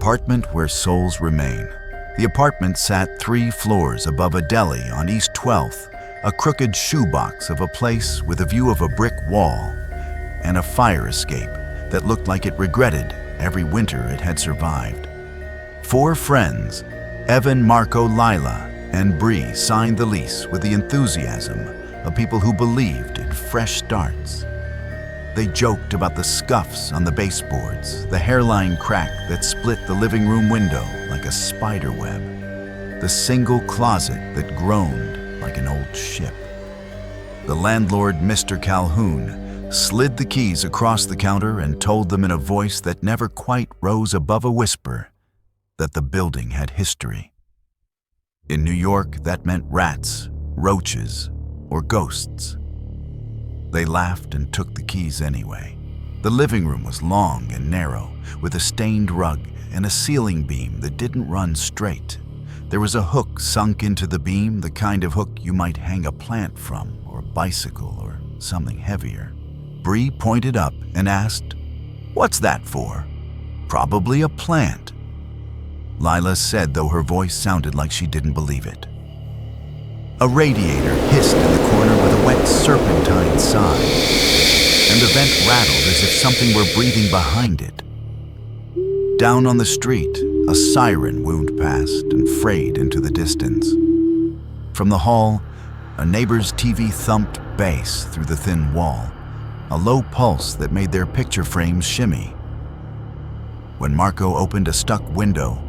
apartment where souls remain. The apartment sat 3 floors above a deli on East 12th, a crooked shoebox of a place with a view of a brick wall and a fire escape that looked like it regretted every winter it had survived. 4 friends, Evan, Marco, Lila, and Bree, signed the lease with the enthusiasm of people who believed in fresh starts. They joked about the scuffs on the baseboards, the hairline crack that split the living room window like a spider web, the single closet that groaned like an old ship. The landlord, Mr. Calhoun, slid the keys across the counter and told them in a voice that never quite rose above a whisper that the building had history. In New York, that meant rats, roaches, or ghosts. They laughed and took the keys anyway. The living room was long and narrow, with a stained rug and a ceiling beam that didn't run straight. There was a hook sunk into the beam, the kind of hook you might hang a plant from, or a bicycle, or something heavier. Bree pointed up and asked, "What's that for?" "Probably a plant," Lila said, though her voice sounded like she didn't believe it. A radiator hissed in the corner with a wet serpentine sigh, and the vent rattled as if something were breathing behind it. Down on the street, a siren wound past and frayed into the distance. From the hall, a neighbor's TV thumped bass through the thin wall, a low pulse that made their picture frames shimmy. When Marco opened a stuck window,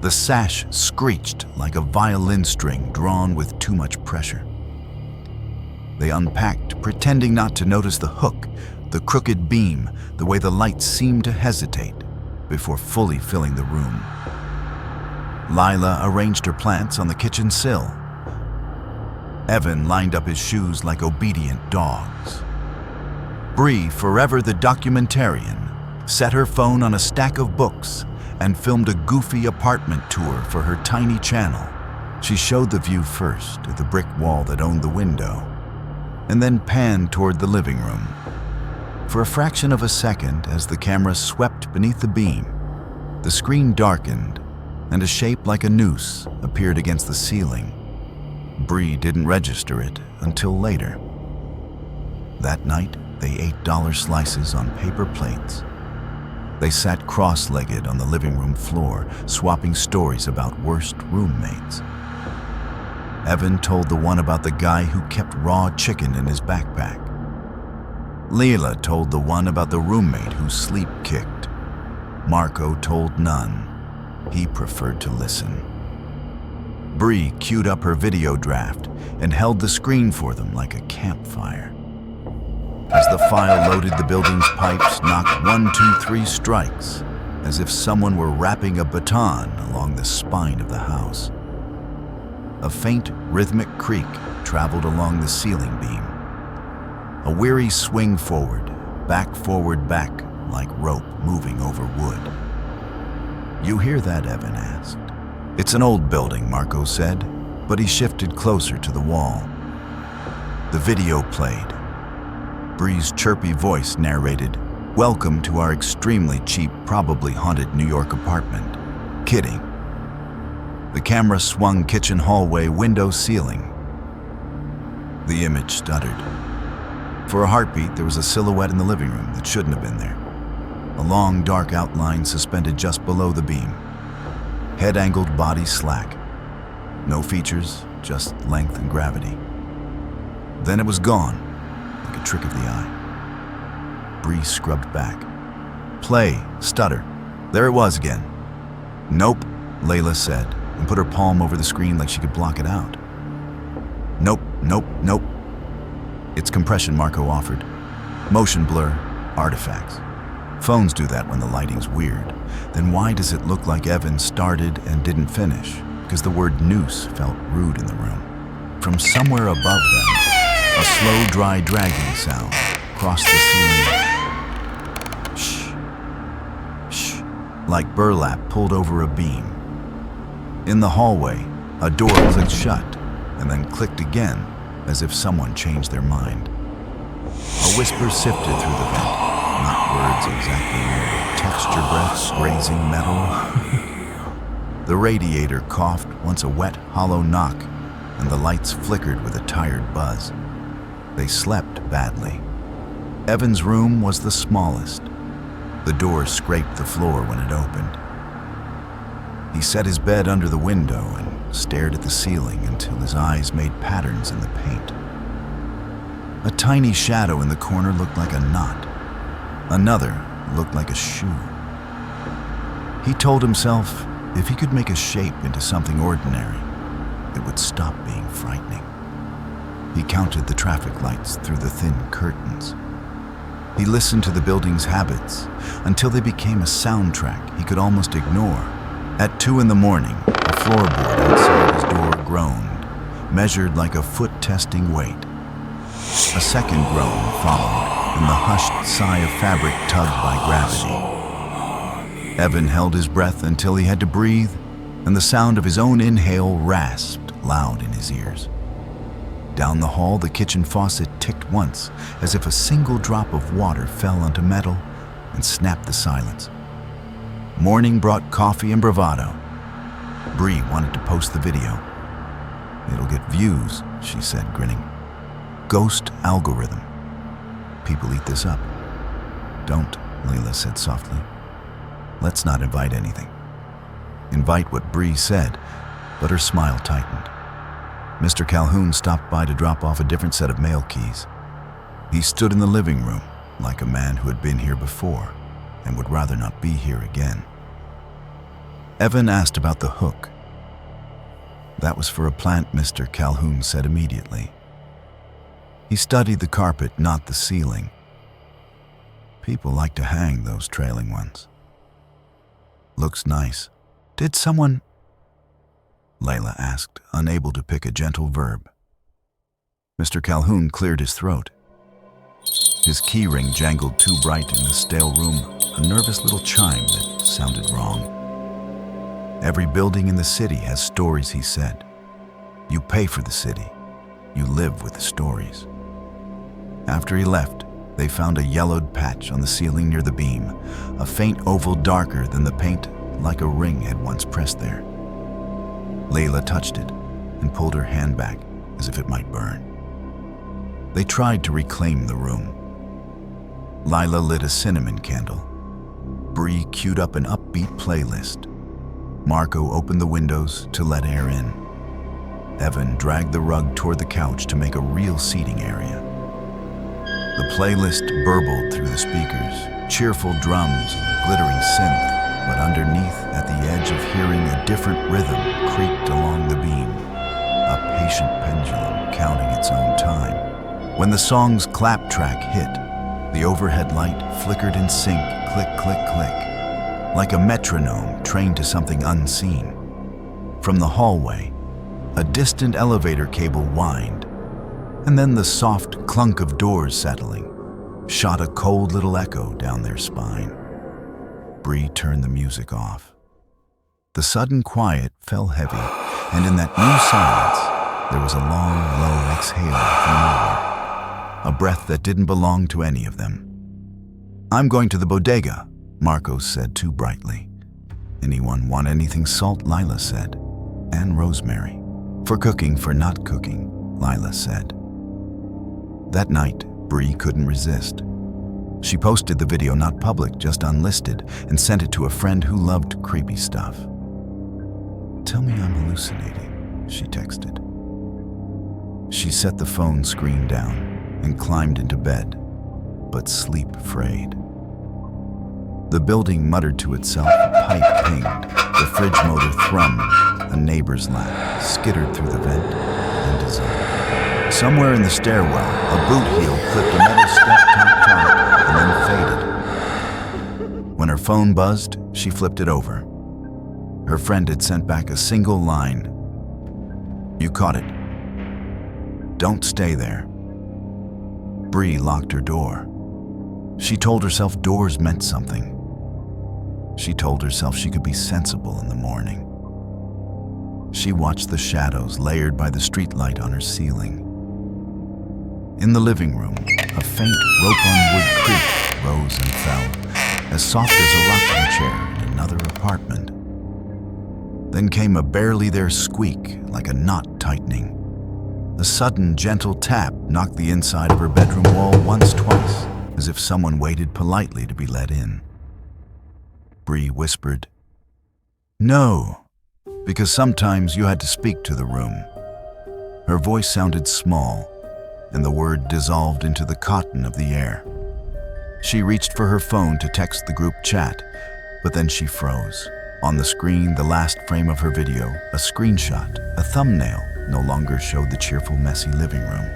the sash screeched like a violin string drawn with too much pressure. They unpacked, pretending not to notice the hook, the crooked beam, the way the lights seemed to hesitate before fully filling the room. Lila arranged her plants on the kitchen sill. Evan lined up his shoes like obedient dogs. Bree, forever the documentarian, set her phone on a stack of books and filmed a goofy apartment tour for her tiny channel. She showed the view first at the brick wall that owned the window, and then panned toward the living room. For a fraction of a second, as the camera swept beneath the beam, the screen darkened, and a shape like a noose appeared against the ceiling. Bree didn't register it until later. That night, they ate dollar slices on paper plates. They sat cross-legged on the living room floor, swapping stories about worst roommates. Evan told the one about the guy who kept raw chicken in his backpack. Lila told the one about the roommate who sleep-kicked. Marco told none. He preferred to listen. Bree queued up her video draft and held the screen for them like a campfire. As the file loaded, the building's pipes knocked 1, 2, 3 strikes, as if someone were wrapping a baton along the spine of the house. A faint, rhythmic creak traveled along the ceiling beam. A weary swing forward, back, like rope moving over wood. "You hear that?" Evan asked. "It's an old building," Marco said, but he shifted closer to the wall. The video played. Bree's chirpy voice narrated, "Welcome to our extremely cheap, probably haunted New York apartment." Kidding. The camera swung kitchen hallway, window, ceiling. The image stuttered. For a heartbeat, there was a silhouette in the living room that shouldn't have been there. A long, dark outline suspended just below the beam. Head angled, body slack. No features, just length and gravity. Then it was gone, like a trick of the eye. Bree scrubbed back. "Play," stutter. There it was again. "Nope," Layla said, and put her palm over the screen like she could block it out. "Nope, nope, nope." "It's compression," Marco offered. "Motion blur, artifacts. Phones do that when the lighting's weird. Then why does it look like Evan started and didn't finish? Because the word noose felt rude in the room. From somewhere above them, a slow, dry dragging sound crossed the ceiling. Shh, shh, like burlap pulled over a beam. In the hallway, a door clicked shut and then clicked again, as if someone changed their mind. A whisper sifted through the vent, not words exactly, texture breath grazing metal. The radiator coughed once a wet, hollow knock, and the lights flickered with a tired buzz. They slept badly. Evan's room was the smallest. The door scraped the floor when it opened. He set his bed under the window and stared at the ceiling until his eyes made patterns in the paint. A tiny shadow in the corner looked like a knot. Another looked like a shoe. He told himself if he could make a shape into something ordinary, it would stop being frightening. He counted the traffic lights through the thin curtains. He listened to the building's habits until they became a soundtrack he could almost ignore. At 2 in the morning, a floorboard outside his door groaned, measured like a foot testing weight. A second groan followed, and the hushed sigh of fabric tugged by gravity. Evan held his breath until he had to breathe, and the sound of his own inhale rasped loud in his ears. Down the hall, the kitchen faucet ticked once, as if a single drop of water fell onto metal and snapped the silence. Morning brought coffee and bravado. Bree wanted to post the video. "It'll get views," she said, grinning. "Ghost algorithm. People eat this up." "Don't," Layla said softly. "Let's not invite anything." Invite what Bree said, but her smile tightened. Mr. Calhoun stopped by to drop off a different set of mail keys. He stood in the living room like a man who had been here before and would rather not be here again. Evan asked about the hook. That was for a plant, Mr. Calhoun said immediately. He studied the carpet, not the ceiling. People like to hang those trailing ones. "Looks nice. Did someone—" Layla asked, unable to pick a gentle verb. Mr. Calhoun cleared his throat. His keyring jangled too bright in the stale room, a nervous little chime that sounded wrong. "Every building in the city has stories," he said. "You pay for the city. You live with the stories." After he left, they found a yellowed patch on the ceiling near the beam, a faint oval darker than the paint, like a ring had once pressed there. Layla touched it and pulled her hand back as if it might burn. They tried to reclaim the room. Lila lit a cinnamon candle. Bree queued up an upbeat playlist. Marco opened the windows to let air in. Evan dragged the rug toward the couch to make a real seating area. The playlist burbled through the speakers, cheerful drums and glittering synth, but underneath, at the edge of hearing, a different rhythm creaked along the beam, a patient pendulum counting its own time. When the song's clap track hit, the overhead light flickered in sync, click, click, click, like a metronome trained to something unseen. From the hallway, a distant elevator cable whined, and then the soft clunk of doors settling shot a cold little echo down their spine. Bree turned the music off. The sudden quiet fell heavy, and in that new silence, there was a long, low exhale from nowhere, a breath that didn't belong to any of them. "I'm going to the bodega," Marcos said too brightly. "Anyone want anything salt?" Lila said. "And rosemary. For cooking, for not cooking," Lila said. That night, Bree couldn't resist. She posted the video not public, just unlisted, and sent it to a friend who loved creepy stuff. "Tell me I'm hallucinating," she texted. She set the phone screen down and climbed into bed, but sleep frayed. The building muttered to itself, a pipe pinged, the fridge motor thrummed, a neighbor's laugh skittered through the vent and dissolved. Somewhere in the stairwell, a boot heel clipped a metal step top and then faded. When her phone buzzed, she flipped it over. Her friend had sent back a single line. "You caught it. Don't stay there." Bree locked her door. She told herself doors meant something. She told herself she could be sensible in the morning. She watched the shadows layered by the streetlight on her ceiling. In the living room, a faint rope-on-wood creak rose and fell, as soft as a rocking chair apartment. Then came a barely there squeak, like a knot tightening. A sudden, gentle tap knocked the inside of her bedroom wall once, twice, as if someone waited politely to be let in. Bree whispered, "No," because sometimes you had to speak to the room. Her voice sounded small, and the word dissolved into the cotton of the air. She reached for her phone to text the group chat, but then she froze. On the screen, the last frame of her video, a screenshot, a thumbnail, no longer showed the cheerful, messy living room.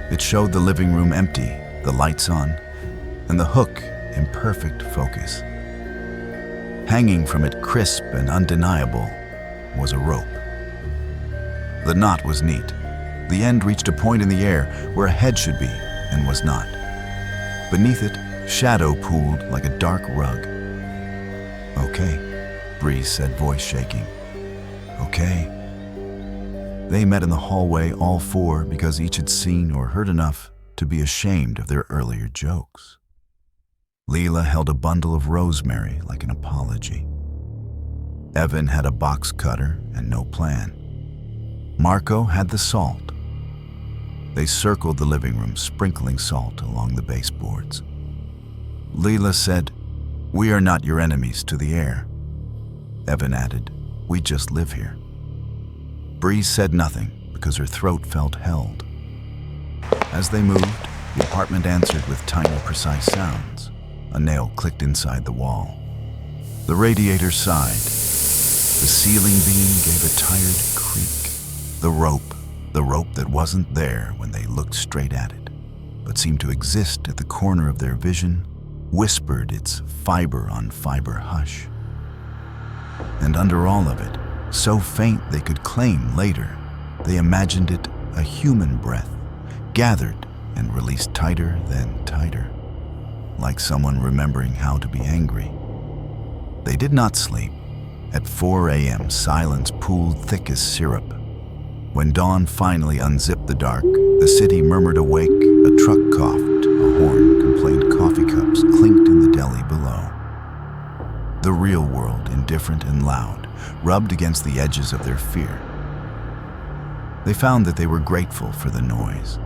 It showed the living room empty, the lights on, and the hook in perfect focus. Hanging from it, crisp and undeniable, was a rope. The knot was neat. The end reached a point in the air where a head should be and was not. Beneath it, shadow pooled like a dark rug. "Okay," Bree said, voice shaking. "Okay." They met in the hallway, all four, because each had seen or heard enough to be ashamed of their earlier jokes. Leela held a bundle of rosemary like an apology. Evan had a box cutter and no plan. Marco had the salt. They circled the living room, sprinkling salt along the baseboards. Leela said, "We are not your enemies to the air." Evan added, "We just live here." Bree said nothing because her throat felt held. As they moved, the apartment answered with tiny, precise sounds. A nail clicked inside the wall. The radiator sighed. The ceiling beam gave a tired creak. The rope that wasn't there when they looked straight at it, but seemed to exist at the corner of their vision, whispered its fiber-on-fiber hush. And under all of it, so faint they could claim later, they imagined it a human breath, gathered and released tighter than tighter, like someone remembering how to be angry. They did not sleep. At 4 a.m., silence pooled thick as syrup. When dawn finally unzipped the dark, the city murmured awake, a truck coughed, a horn complained, coffee cups clinked in the deli below. The real world, indifferent and loud, rubbed against the edges of their fear. They found that they were grateful for the noise.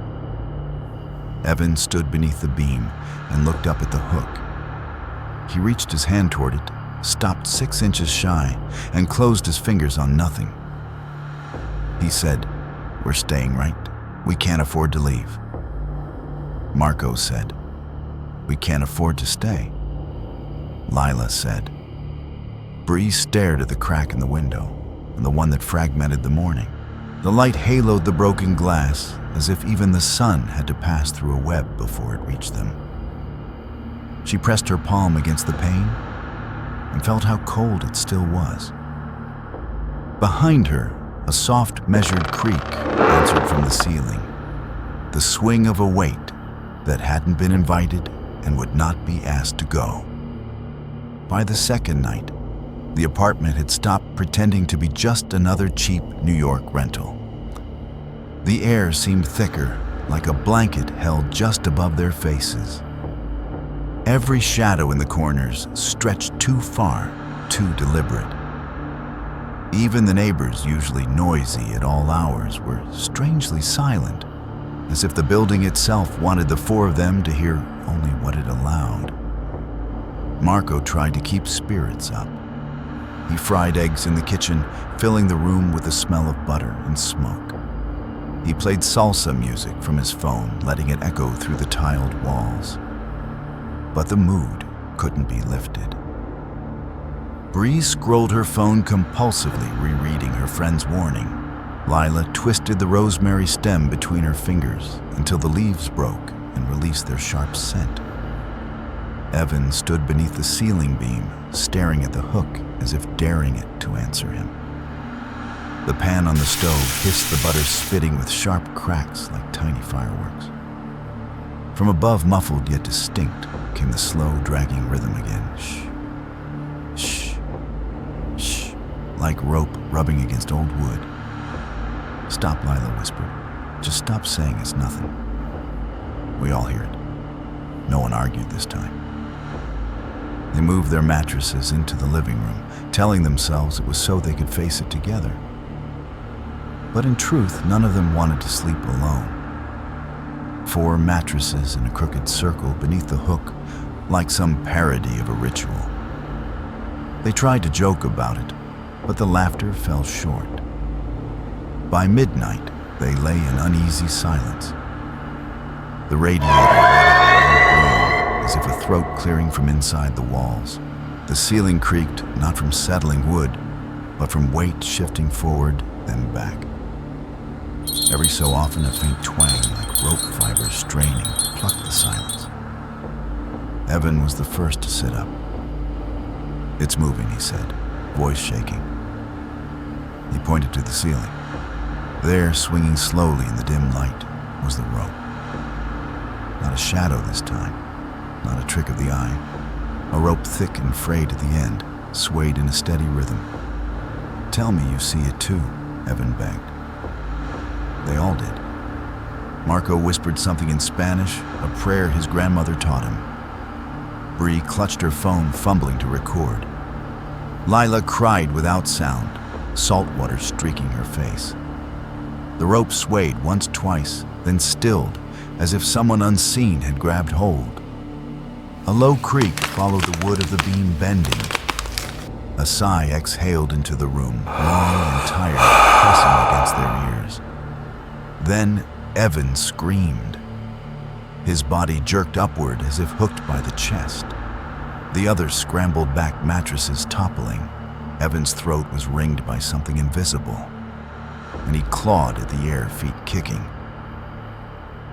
Evan stood beneath the beam and looked up at the hook. He reached his hand toward it, stopped 6 inches shy, and closed his fingers on nothing. He said, "We're staying, right? We can't afford to leave." Marco said, "We can't afford to stay." Lila said. Bree stared at the crack in the window, and the one that fragmented the morning. The light haloed the broken glass, as if even the sun had to pass through a web before it reached them. She pressed her palm against the pane and felt how cold it still was. Behind her, a soft, measured creak answered from the ceiling, the swing of a weight that hadn't been invited and would not be asked to go. By the second night, the apartment had stopped pretending to be just another cheap New York rental. The air seemed thicker, like a blanket held just above their faces. Every shadow in the corners stretched too far, too deliberate. Even the neighbors, usually noisy at all hours, were strangely silent, as if the building itself wanted the four of them to hear only what it allowed. Marco tried to keep spirits up. He fried eggs in the kitchen, filling the room with the smell of butter and smoke. He played salsa music from his phone, letting it echo through the tiled walls. But the mood couldn't be lifted. Bree scrolled her phone compulsively, rereading her friend's warning. Lila twisted the rosemary stem between her fingers until the leaves broke and released their sharp scent. Evan stood beneath the ceiling beam, staring at the hook as if daring it to answer him. The pan on the stove hissed, the butter spitting with sharp cracks like tiny fireworks. From above, muffled yet distinct, came the slow, dragging rhythm again. Shh, shh, shh, like rope rubbing against old wood. "Stop," Lila whispered. "Just stop saying it's nothing." We all hear it. No one argued this time. They moved their mattresses into the living room, telling themselves it was so they could face it together. But in truth, none of them wanted to sleep alone. 4 mattresses in a crooked circle beneath the hook, like some parody of a ritual. They tried to joke about it, but the laughter fell short. By midnight, they lay in uneasy silence. The radiator groaned, as if a throat clearing from inside the walls. The ceiling creaked, not from settling wood, but from weight shifting forward, then back. Every so often, a faint twang, like rope fibers straining, plucked the silence. Evan was the first to sit up. "It's moving," he said, voice shaking. He pointed to the ceiling. There, swinging slowly in the dim light, was the rope. Not a shadow this time, not a trick of the eye. A rope thick and frayed at the end, swayed in a steady rhythm. "Tell me you see it too," Evan begged. They all did. Marco whispered something in Spanish, a prayer his grandmother taught him. Bree clutched her phone, fumbling to record. Lila cried without sound, salt water streaking her face. The rope swayed once, twice, then stilled, as if someone unseen had grabbed hold. A low creak followed the wood of the beam bending. A sigh exhaled into the room, long and tired, pressing against their ears. Then Evan screamed. His body jerked upward as if hooked by the chest. The others scrambled back, mattresses toppling. Evan's throat was ringed by something invisible, and he clawed at the air, feet kicking.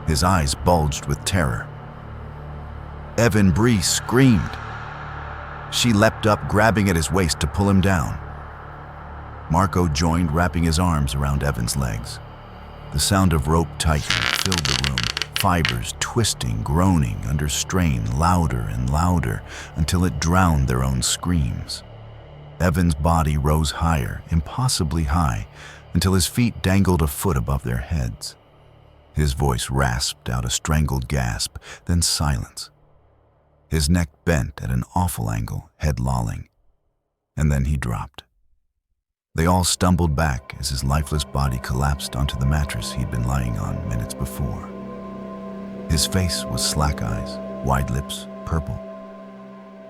His eyes bulged with terror. Evan, Bree screamed. She leapt up, grabbing at his waist to pull him down. Marco joined, wrapping his arms around Evan's legs. The sound of rope tightening filled the room, fibers twisting, groaning under strain, louder and louder, until it drowned their own screams. Evan's body rose higher, impossibly high, until his feet dangled a foot above their heads. His voice rasped out a strangled gasp, then silence. His neck bent at an awful angle, head lolling, and then he dropped. They all stumbled back as his lifeless body collapsed onto the mattress he'd been lying on minutes before. His face was slack eyes, wide lips, purple.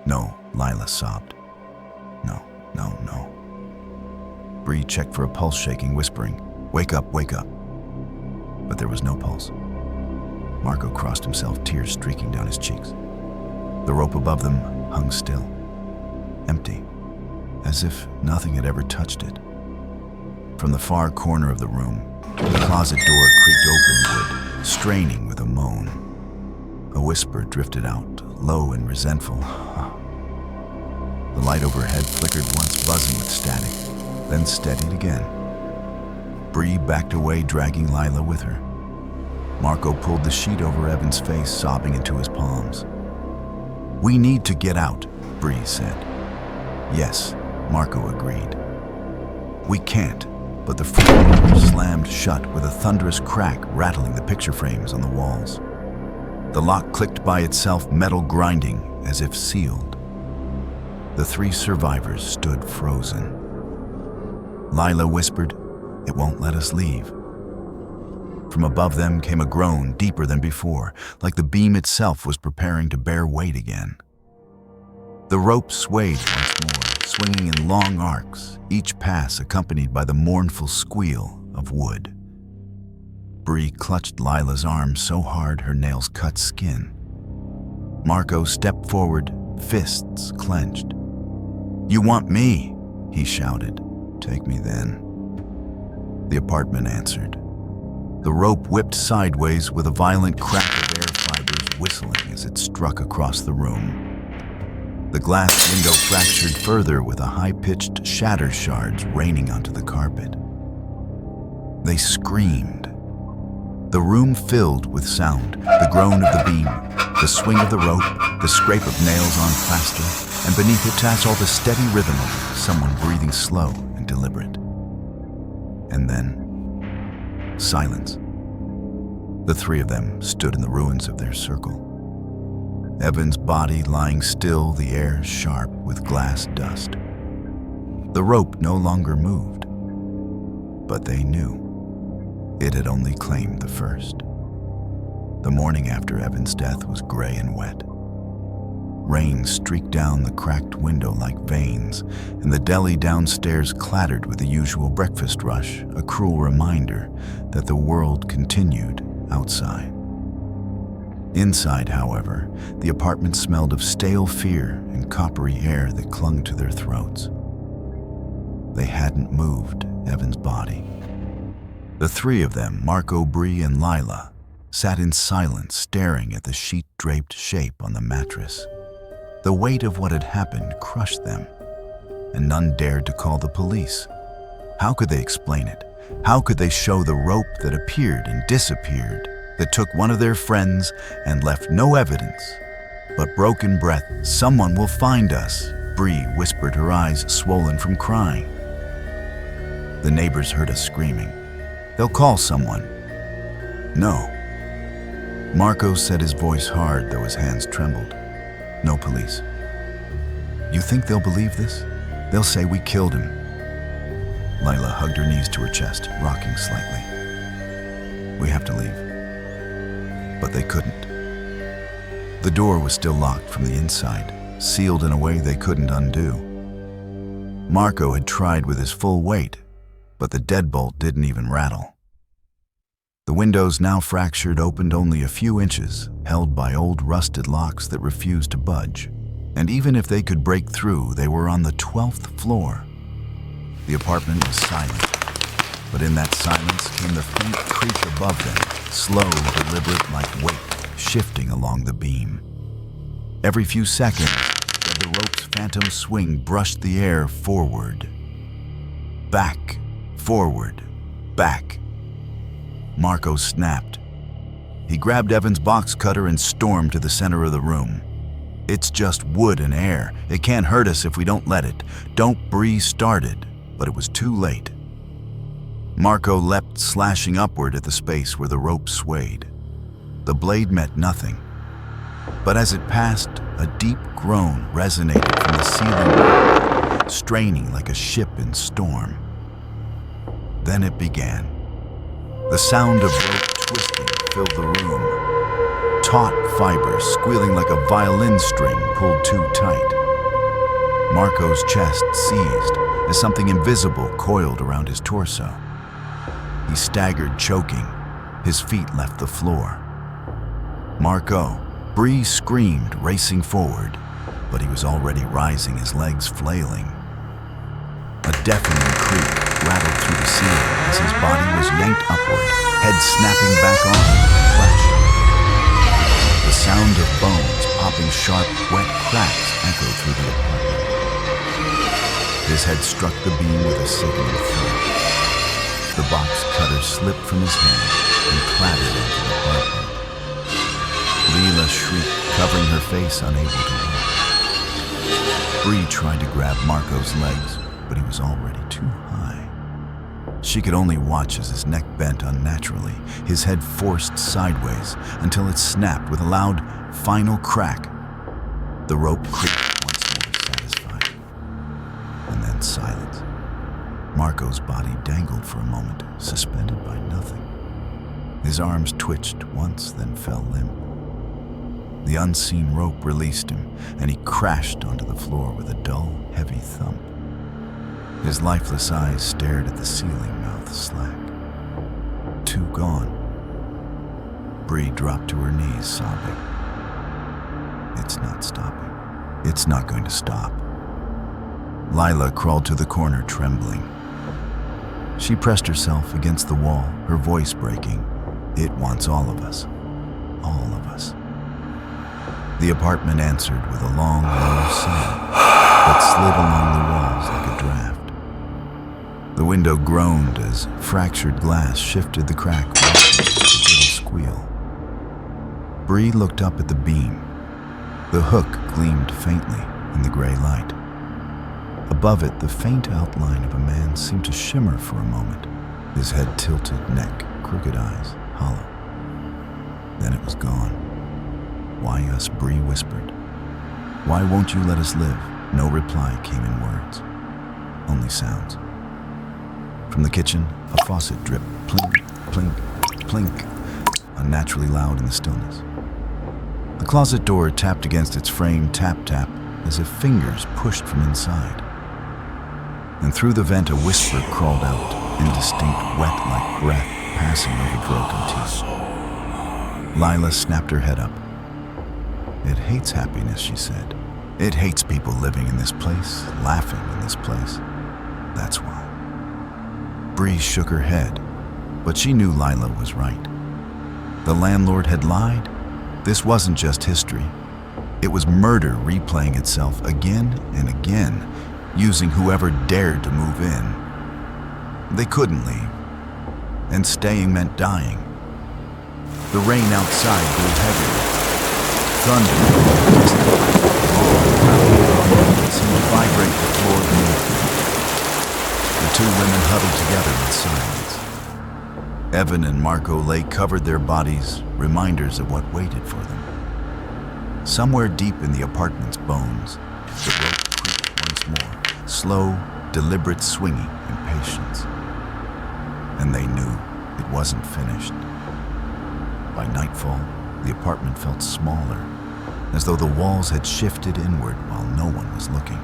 "No," Lila sobbed. "No, no, no." Bree checked for a pulse, shaking, whispering, "Wake up, wake up." But there was no pulse. Marco crossed himself, tears streaking down his cheeks. The rope above them hung still, empty, as if nothing had ever touched it. From the far corner of the room, the closet door creaked openward, straining with a moan. A whisper drifted out, low and resentful. The light overhead flickered once, buzzing with static, then steadied again. Bree backed away, dragging Lila with her. Marco pulled the sheet over Evan's face, sobbing into his palms. "We need to get out," Bree said. "Yes," Marco agreed. "We can't," but the front door slammed shut with a thunderous crack, rattling the picture frames on the walls. The lock clicked by itself, metal grinding as if sealed. The 3 survivors stood frozen. Lila whispered, "It won't let us leave." From above them came a groan deeper than before, like the beam itself was preparing to bear weight again. The rope swayed once more, swinging in long arcs, each pass accompanied by the mournful squeal of wood. Bree clutched Lila's arm so hard her nails cut skin. Marco stepped forward, fists clenched. "You want me?" he shouted. "Take me then." The apartment answered. The rope whipped sideways with a violent crack of air fibers whistling as it struck across the room. The glass window fractured further with a high-pitched shatter shards raining onto the carpet. They screamed. The room filled with sound, the groan of the beam, the swing of the rope, the scrape of nails on plaster, and beneath it all the steady rhythm of someone breathing slow and deliberate. And then, silence. The 3 of them stood in the ruins of their circle. Evan's body lying still, the air sharp with glass dust. The rope no longer moved, but they knew it had only claimed the first. The morning after Evan's death was gray and wet. Rain streaked down the cracked window like veins, and the deli downstairs clattered with the usual breakfast rush, a cruel reminder that the world continued outside. Inside, however, the apartment smelled of stale fear and coppery air that clung to their throats. They hadn't moved Evan's body. The three of them, Marco, Bree, and Lila, sat in silence staring at the sheet-draped shape on the mattress. The weight of what had happened crushed them, and none dared to call the police. How could they explain it? How could they show the rope that appeared and disappeared, that took one of their friends and left no evidence but broken breath? "Someone will find us," Bree whispered, her eyes swollen from crying. The neighbors heard us screaming. "They'll call someone." "No." Marco said, his voice hard though his hands trembled. "No police." "You think they'll believe this? They'll say we killed him." Lila hugged her knees to her chest, rocking slightly. "We have to leave." But they couldn't. The door was still locked from the inside, sealed in a way they couldn't undo. Marco had tried with his full weight, but the deadbolt didn't even rattle. The windows, now fractured, opened only a few inches, held by old rusted locks that refused to budge. And even if they could break through, they were on the 12th floor. The apartment was silent, but in that silence came the faint creak above them, slow, deliberate, like weight shifting along the beam. Every few seconds, the rope's phantom swing brushed the air forward. Back, forward, back. Marco snapped. He grabbed Evan's box cutter and stormed to the center of the room. "It's just wood and air. It can't hurt us if we don't let it. Don't." Bree started, but it was too late. Marco leapt, slashing upward at the space where the rope swayed. The blade met nothing, but as it passed, a deep groan resonated from the ceiling, straining like a ship in storm. Then it began. The sound of rope twisting filled the room, taut fibers squealing like a violin string pulled too tight. Marco's chest seized as something invisible coiled around his torso. He staggered, choking. His feet left the floor. "Marco!" Bree screamed, racing forward, but he was already rising, his legs flailing. A deafening creak rattled through the ceiling as his body was yanked upward, head snapping back on with a flash. The sound of bones popping sharp, wet cracks echoed through the apartment. His head struck the beam with a sickening thud. The box cutter slipped from his hand and clattered into the apartment. Lila shrieked, covering her face, unable to walk. Bree tried to grab Marco's legs, but he was already too high. She could only watch as his neck bent unnaturally, his head forced sideways until it snapped with a loud, final crack. The rope creaked once more, satisfied. And then silence. Marco's body dangled for a moment, suspended by nothing. His arms twitched once, then fell limp. The unseen rope released him, and he crashed onto the floor with a dull, heavy thump. His lifeless eyes stared at the ceiling, mouth slack. Two gone. Bree dropped to her knees, sobbing. It's not stopping. It's not going to stop. Lila crawled to the corner, trembling. She pressed herself against the wall, her voice breaking. It wants all of us. All of us. The apartment answered with a long, low sound that slid along the walls like a draft. The window groaned as fractured glass shifted the crack with a little squeal. Bree looked up at the beam. The hook gleamed faintly in the gray light. Above it, the faint outline of a man seemed to shimmer for a moment, his head tilted, neck, crooked eyes, hollow. Then it was gone. "Why us?" Bree whispered. "Why won't you let us live?" No reply came in words, only sounds. From the kitchen, a faucet dripped, plink, plink, plink, unnaturally loud in the stillness. The closet door tapped against its frame, tap, tap, as if fingers pushed from inside. And through the vent, a whisper crawled out, indistinct, wet like breath passing over broken teeth. Lila snapped her head up. "It hates happiness," she said. "It hates people living in this place, laughing in this place. That's why." Bree shook her head, but she knew Lila was right. The landlord had lied. This wasn't just history. It was murder replaying itself again and again, using whoever dared to move in. They couldn't leave, and staying meant dying. The rain outside grew heavier. Thunder seemed to vibrate the floor beneath them. The two women huddled together in silence. Evan and Marco lay covered their bodies, reminders of what waited for them. Somewhere deep in the apartment's bones, the rope creaked once more, slow, deliberate swinging and patience. And they knew it wasn't finished. By nightfall, the apartment felt smaller, as though the walls had shifted inward while no one was looking.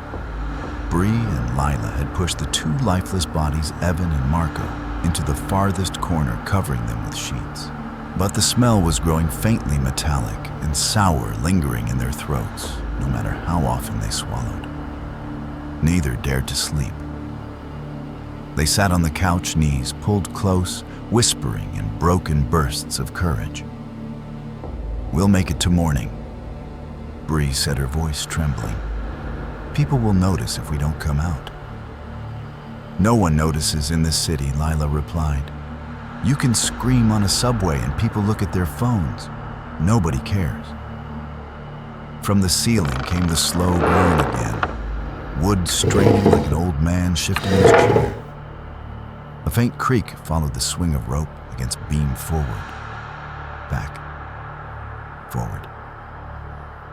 Bree and Lila had pushed the two lifeless bodies, Evan and Marco, into the farthest corner, covering them with sheets. But the smell was growing faintly metallic and sour, lingering in their throats, no matter how often they swallowed. Neither dared to sleep. They sat on the couch, knees pulled close, whispering in broken bursts of courage. "We'll make it to morning," Bree said, her voice trembling. "People will notice if we don't come out." "No one notices in this city," Lila replied. "You can scream on a subway and people look at their phones. Nobody cares." From the ceiling came the slow groan again, wood straining like an old man shifting his chair. A faint creak followed the swing of rope against beam forward, back, forward.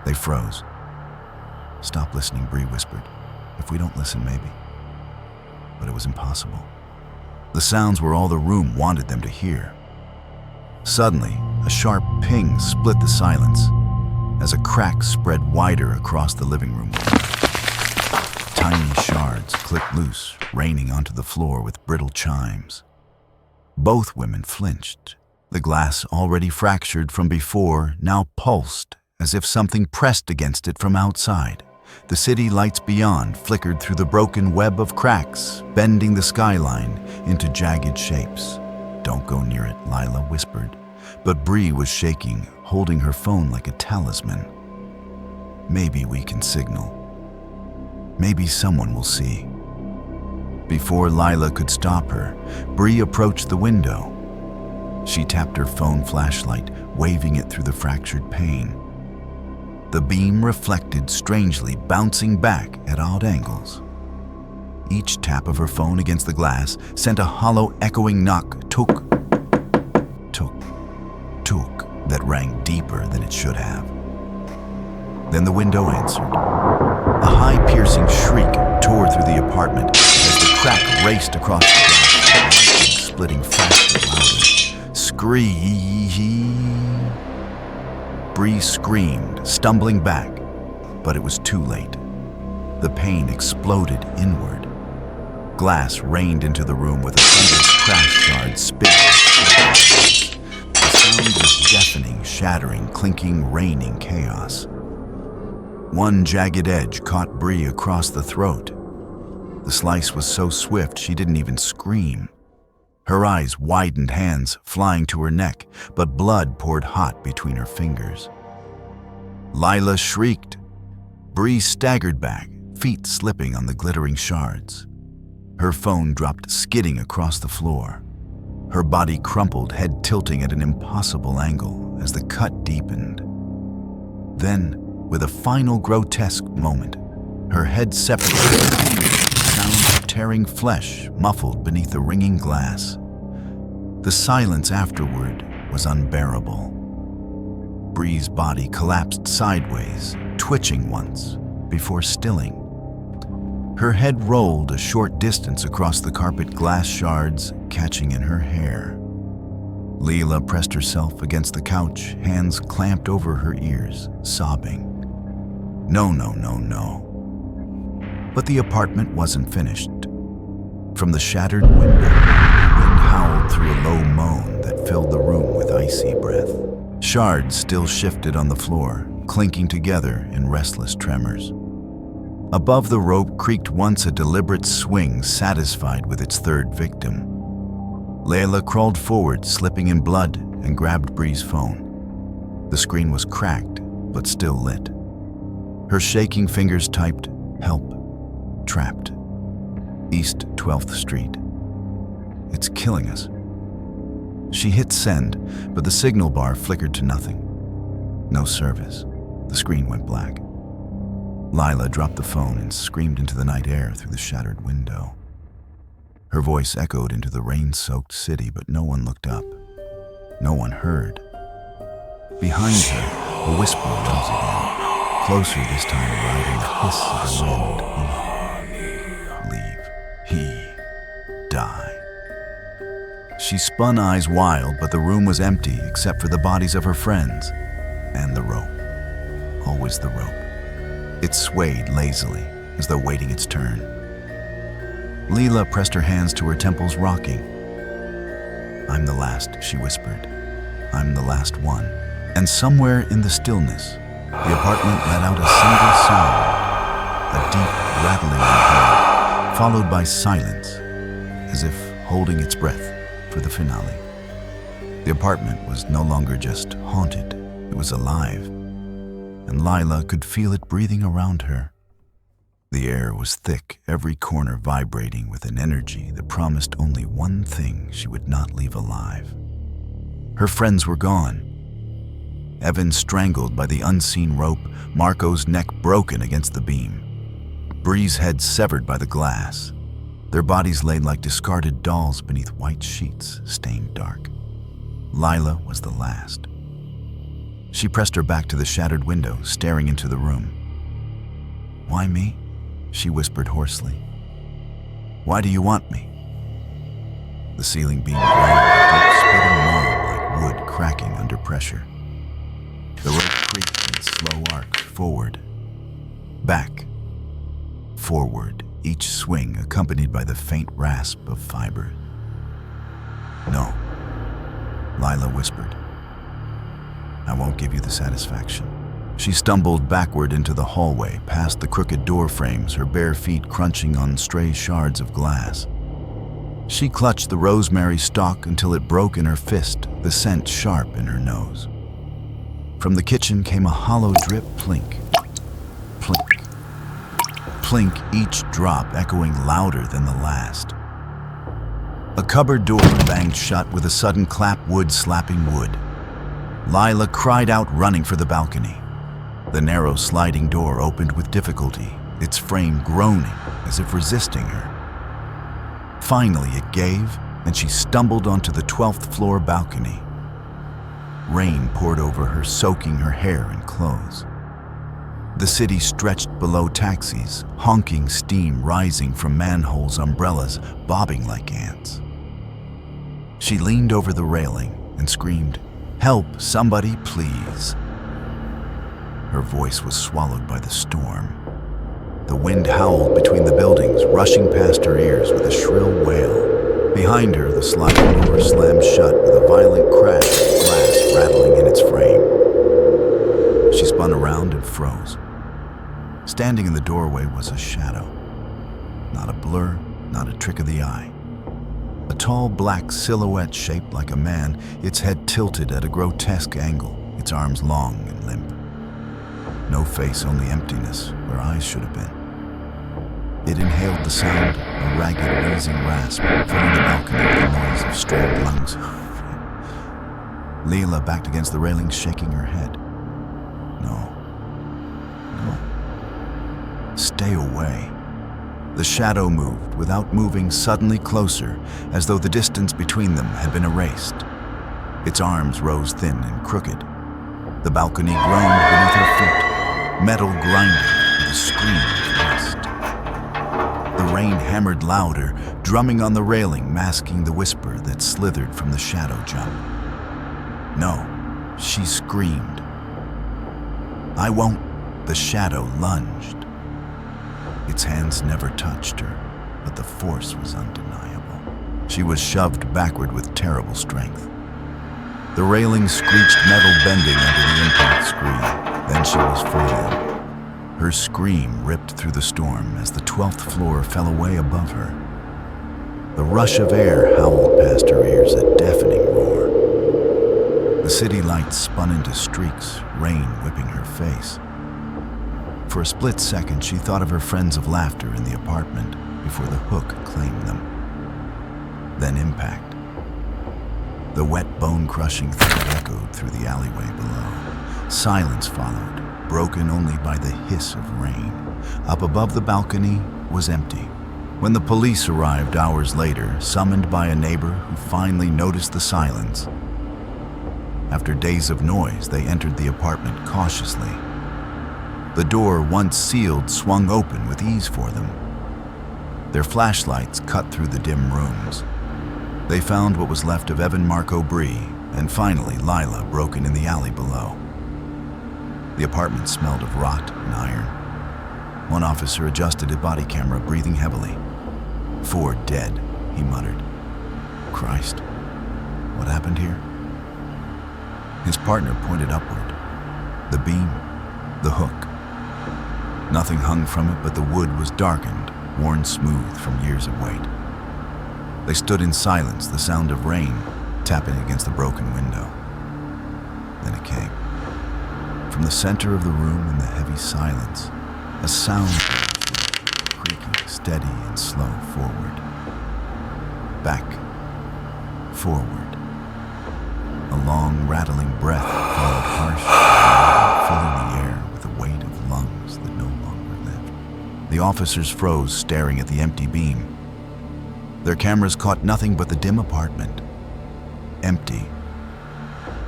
They froze. "Stop listening," Bree whispered. "If we don't listen, maybe." But it was impossible. The sounds were all the room wanted them to hear. Suddenly, a sharp ping split the silence as a crack spread wider across the living room. Tiny shards clicked loose, raining onto the floor with brittle chimes. Both women flinched. The glass, already fractured from before, now pulsed as if something pressed against it from outside. The city lights beyond flickered through the broken web of cracks, bending the skyline into jagged shapes. "Don't go near it," Lila whispered, but Bree was shaking, holding her phone like a talisman. "Maybe we can signal. Maybe someone will see." Before Lila could stop her, Bree approached the window. She tapped her phone flashlight, waving it through the fractured pane. The beam reflected strangely, bouncing back at odd angles. Each tap of her phone against the glass sent a hollow, echoing knock, tuk, tuk, tuk, that rang deeper than it should have. Then the window answered. A high, piercing shriek tore through the apartment as the crack raced across the glass, lightning splitting faster, louder. "Scream!" Bree screamed, stumbling back, but it was too late. The pain exploded inward. Glass rained into the room with a thunderous crash, shards spinning. The sound was deafening, shattering, clinking, raining chaos. One jagged edge caught Bree across the throat. The slice was so swift she didn't even scream. Her eyes widened, hands flying to her neck, but blood poured hot between her fingers. Lila shrieked. Bree staggered back, feet slipping on the glittering shards. Her phone dropped skidding across the floor. Her body crumpled, head tilting at an impossible angle as the cut deepened. Then, with a final grotesque moment, her head separated, sound of tearing flesh muffled beneath the ringing glass. The silence afterward was unbearable. Bree's body collapsed sideways, twitching once, before stilling. Her head rolled a short distance across the carpet, glass shards catching in her hair. Leela pressed herself against the couch, hands clamped over her ears, sobbing. No, no, no, no. But the apartment wasn't finished. From the shattered window, the wind howled through a low moan that filled the room with icy breath. Shards still shifted on the floor, clinking together in restless tremors. Above the rope creaked once a deliberate swing, satisfied with its third victim. Layla crawled forward, slipping in blood, and grabbed Bree's phone. The screen was cracked, but still lit. Her shaking fingers typed, "Help. Trapped. East 12th Street. It's killing us." She hit send, but the signal bar flickered to nothing. No service. The screen went black. Lila dropped the phone and screamed into the night air through the shattered window. Her voice echoed into the rain-soaked city, but no one looked up. No one heard. Behind her, a whisper rose again, closer this time, riding the hiss of the wind. Leave. He. Die. She spun, eyes wild, but the room was empty except for the bodies of her friends. And the rope. Always the rope. It swayed lazily, as though waiting its turn. Leela pressed her hands to her temples, rocking. "I'm the last," she whispered. "I'm the last one." And somewhere in the stillness, the apartment let out a single sound, a deep rattling in her, followed by silence, as if holding its breath for the finale. The apartment was no longer just haunted, it was alive, and Lila could feel it breathing around her. The air was thick, every corner vibrating with an energy that promised only one thing she would not leave alive. Her friends were gone. Evan strangled by the unseen rope, Marco's neck broken against the beam, Bree's head severed by the glass. Their bodies lay like discarded dolls beneath white sheets stained dark. Lila was the last. She pressed her back to the shattered window, staring into the room. "Why me?" she whispered hoarsely. "Why do you want me?" The ceiling beam groaned, a deep splitting moan like wood cracking under pressure. The rope creaked in its slow arc, forward, back, forward, each swing accompanied by the faint rasp of fiber. "No," Lila whispered. "I won't give you the satisfaction." She stumbled backward into the hallway, past the crooked door frames, her bare feet crunching on stray shards of glass. She clutched the rosemary stalk until it broke in her fist, the scent sharp in her nose. From the kitchen came a hollow drip, plink, plink, plink, each drop echoing louder than the last. A cupboard door banged shut with a sudden clap, wood slapping wood. Lila cried out, running for the balcony. The narrow sliding door opened with difficulty, its frame groaning as if resisting her. Finally it gave, and she stumbled onto the 12th floor balcony. Rain poured over her, soaking her hair and clothes. The city stretched below taxis, honking steam rising from manholes, umbrellas bobbing like ants. She leaned over the railing and screamed, "Help, somebody, please." Her voice was swallowed by the storm. The wind howled between the buildings, rushing past her ears with a shrill wail. Behind her, the sliding door slammed shut with a violent crash, glass rattling in its frame. She spun around and froze. Standing in the doorway was a shadow. Not a blur, not a trick of the eye. A tall black silhouette shaped like a man, its head tilted at a grotesque angle, its arms long and limp. No face, only emptiness, where eyes should have been. It inhaled the sound, a ragged, wheezing rasp, filling the balcony with the noise of strained lungs. Leela backed against the railing, shaking her head. No. No. Stay away. The shadow moved, without moving, suddenly closer, as though the distance between them had been erased. Its arms rose thin and crooked. The balcony groaned beneath her feet, metal grinding with a scream of rust. The rain hammered louder, drumming on the railing, masking the whisper that slithered from the shadow jump. No, she screamed. "I won't." The shadow lunged. Its hands never touched her, but the force was undeniable. She was shoved backward with terrible strength. The railing screeched, metal bending under the impact scream. Then she was falling. Her scream ripped through the storm as the 12th floor fell away above her. The rush of air howled past her ears, a deafening roar. The city lights spun into streaks, rain whipping her face. For a split second, she thought of her friends of laughter in the apartment before the hook claimed them. Then impact. The wet, bone-crushing thud echoed through the alleyway below. Silence followed, broken only by the hiss of rain. Up above the balcony was empty. When the police arrived hours later, summoned by a neighbor who finally noticed the silence, after days of noise, they entered the apartment cautiously. The door, once sealed, swung open with ease for them. Their flashlights cut through the dim rooms. They found what was left of Evan Marco Bree, and finally Lila broken in the alley below. The apartment smelled of rot and iron. One officer adjusted a body camera, breathing heavily. 4 dead, he muttered. Christ, what happened here? His partner pointed upward. The beam, the hook. Nothing hung from it, but the wood was darkened, worn smooth from years of weight. They stood in silence, the sound of rain tapping against the broken window. Then it came. From the center of the room in the heavy silence, a sound creaking steady and slow forward. Back. Forward. A long, rattling breath followed harsh, filling the air with the weight of lungs that no longer lived. The officers froze, staring at the empty beam. Their cameras caught nothing but the dim apartment. Empty.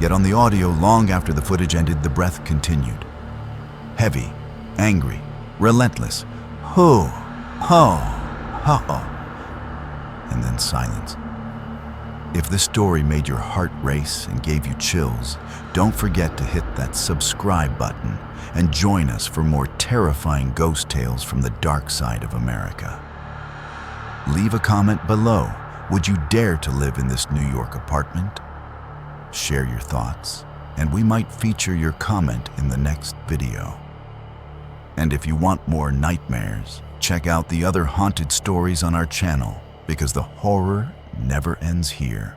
Yet on the audio, long after the footage ended, the breath continued. Heavy, angry, relentless. Ho, ho, ho. And then silence. If this story made your heart race and gave you chills, don't forget to hit that subscribe button and join us for more terrifying ghost tales from the dark side of America. Leave a comment below. Would you dare to live in this New York apartment? Share your thoughts, and we might feature your comment in the next video. And if you want more nightmares, check out the other haunted stories on our channel, because the horror never ends here.